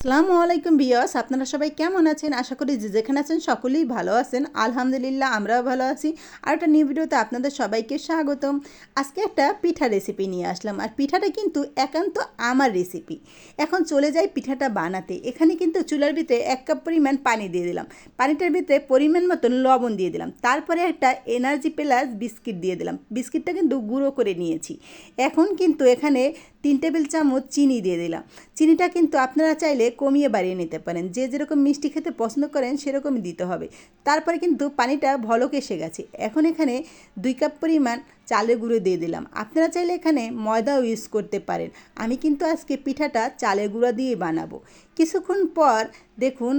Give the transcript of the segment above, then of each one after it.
আসসালামু আলাইকুম ভিউয়ার্স, আপনারা সবাই কেমন আছেন? আশা করি যে যেখানে আছেন সকলেই ভালো আছেন। আলহামদুলিল্লাহ আমরাও ভালো আছি। আর একটা নিউ ভিডিওতে আপনাদের সবাইকে স্বাগতম। আজকে একটা পিঠা রেসিপি নিয়ে আসলাম, আর পিঠাটা কিন্তু একান্ত আমার রেসিপি। এখন চলে যাই পিঠাটা বানাতে। এখানে কিন্তু চুলার ভিতরে 1 কাপ পরিমাণ পানি দিয়ে দিলাম। পানিটার ভিতরে পরিমাণ মতন লবণ দিয়ে দিলাম। তারপরে একটা এনার্জি প্লাস বিস্কিট দিয়ে দিলাম। বিস্কিটটা কিন্তু গুঁড়ো করে নিয়েছি। এখন কিন্তু এখানে 3 টেবিল চামচ চিনি দিয়ে দিলাম। চিনিটা কিন্তু আপনারা চাইলে কমিয়ে বাড়িয়ে নিতে পারেন, যে যেরকম মিষ্টি খেতে পছন্দ করেন সেরকমই দিতে হবে। তারপরে কিন্তু পানিটা ভলক এসে গেছে। এখন এখানে 2 কাপ পরিমাণ চালের গুঁড়ো দিয়ে দিলাম। আপনারা চাইলে এখানে ময়দাও ইউজ করতে পারেন। আমি কিন্তু আজকে পিঠাটা চালের গুঁড়া দিয়ে বানাবো। কিছুক্ষণ পর দেখুন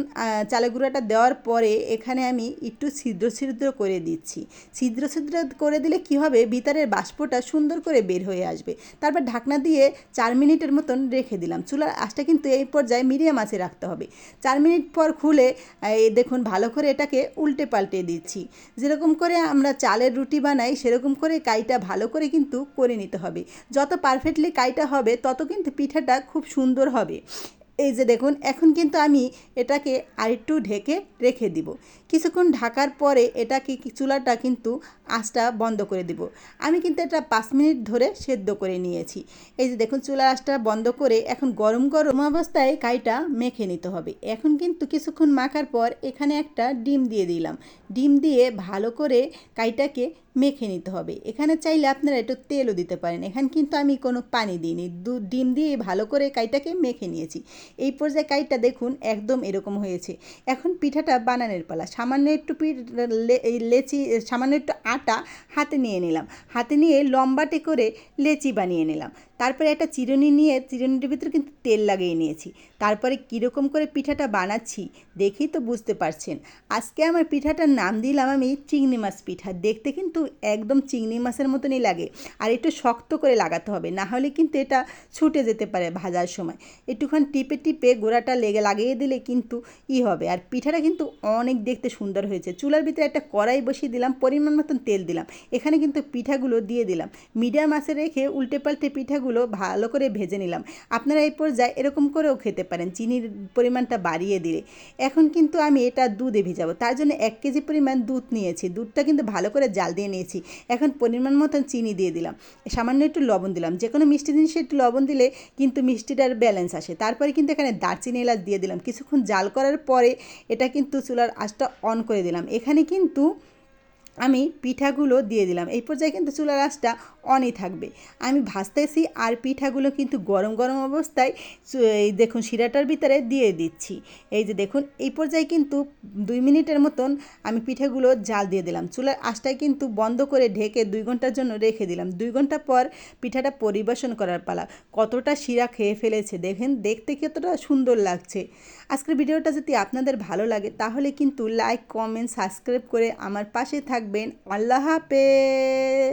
চালের গুঁড়াটা দেওয়ার পরে এখানে আমি একটু ছিদ্র ছিদ্র করে দিচ্ছি। ছিদ্র ছিদ্র করে দিলে কি হবে, ভিতরের বাষ্পটা সুন্দর করে বের হয়ে আসবে। তারপর ঢাকনা দিয়ে 4 মিনিটের মতন রেখে দিলাম। চুলার আঁচটা কিন্তু এই পর্যায়ে মিডিয়াম আঁচে রাখতে হবে। 4 মিনিট পর খুলে দেখুন ভালো করে এটাকে উল্টে পাল্টে দিচ্ছি। যেরকম করে আমরা চালের রুটি বানাই সেরকম করে কাইটা ভালো করে কিন্তু করে নিতে হবে। যত পারফেক্টলি কাইটা হবে তত কিন্তু পিঠাটা খুব সুন্দর হবে। এই যে দেখুন, এখন কিন্তু আমি এটাকে আরেকটু ঢেকে রেখে দিব। কিছুক্ষণ ঢাকার পরে এটাকে চুলাটা কিন্তু আঁচটা বন্ধ করে দিব। আমি কিন্তু এটা 5 মিনিট ধরে সেদ্ধ করে নিয়েছি। এই যে দেখুন, চুলার আঁচটা বন্ধ করে এখন গরম গরম অবস্থায় কাইটা মেখে নিতে হবে। এখন কিন্তু কিছুক্ষণ মাখার পর এখানে একটা ডিম দিয়ে দিলাম। ডিম দিয়ে ভালো করে কাইটাকে মেখে নিতে হবে। এখানে চাইলে আপনারা একটু তেলও দিতে পারেন। এখানে কিন্তু আমি কোনো পানি দিইনি, ডিম দিয়ে ভালো করে কাইটাকে মেখে নিয়েছি। এই পর্যায়ে কাইটা দেখুন একদম এরকম হয়েছে। এখন পিঠাটা বানানোর পালা। সামান্য একটু লেচি, সামান্য একটু আটা হাতে নিয়ে নিলাম। হাতে নিয়ে লম্বাটে করে লেচি বানিয়ে নিলাম। তারপরে একটা চিরুনি নিয়ে চিরুনির ভিতরে কিন্তু তেল লাগিয়ে নিয়েছি। তারপরে কীরকম করে পিঠাটা বানাচ্ছি দেখেই তো বুঝতে পারছেন। আজকে আমার পিঠাটার নাম দিলাম আমি চিংড়ি মাছ পিঠা। দেখতে কিন্তু একদম চিংড়ি মাছের মতনই লাগে, আর একটু শক্ত করে লাগাতে হবে, না হলে কিন্তু এটা ছুটে যেতে পারে ভাজার সময়। একটুখানি টিপে টিপে গোড়াটা লাগিয়ে দিলে কিন্তু হবে। আর পিঠাটা কিন্তু অনেক দেখতে সুন্দর হয়েছে। চুলার ভিতরে একটা কড়াই বসিয়ে দিলাম, পরিমাণ মতন তেল দিলাম। এখানে কিন্তু পিঠাগুলো দিয়ে দিলাম। মিডিয়াম আঁচে রেখে উল্টে পাল্টে পিঠাগুলো ভালো করে ভেজে নিলাম। আপনারা এই পর্যায়ে এরকম করেও খেতে পারেন, চিনির পরিমাণটা বাড়িয়ে দিলে। এখন কিন্তু আমি এটা দুধে ভিজাবো, তার জন্য 1 কেজি পরিমাণ দুধ নিয়েছি। দুধটা কিন্তু ভালো করে জাল দিয়ে নিয়েছি। এখন পরিমাণ মতন চিনি দিয়ে দিলাম, সামান্য একটু লবণ দিলাম। যে কোনো মিষ্টি জিনিসে একটু লবণ দিলে কিন্তু মিষ্টিটার ব্যালেন্স আসে। তারপরে কিন্তু এখানে দারচিনি এলাচ দিয়ে দিলাম। কিছুক্ষণ জাল করার পরে এটা কিন্তু চুলার আঁচটা অন করে দিলাম। এখানে কিন্তু আমি পিঠাগুলো দিয়ে দিলাম। এই পর্যায়ে কিন্তু চুলার আঁচটা অনই থাকবে। আমি ভাজতেছি আর পিঠাগুলো কিন্তু গরম গরম অবস্থায় এই দেখুন শিরাটার ভিতরে দিয়ে দিচ্ছি। এই যে দেখুন, এই পর্যায়ে কিন্তু 2 মিনিটের মতন আমি পিঠাগুলো জাল দিয়ে দিলাম। চুলার আঁচটায় কিন্তু বন্ধ করে ঢেকে 2 ঘন্টার জন্য রেখে দিলাম। 2 ঘন্টা পর পিঠাটা পরিবেশন করার পালা। কতটা শিরা খেয়ে ফেলেছে দেখেন, দেখতে কতটা সুন্দর লাগছে। আজকের ভিডিওটা যদি আপনাদের ভালো লাগে তাহলে কিন্তু লাইক, কমেন্ট, সাবস্ক্রাইব করে আমার পাশে থাকবেন। আল্লাহ হাফেজ।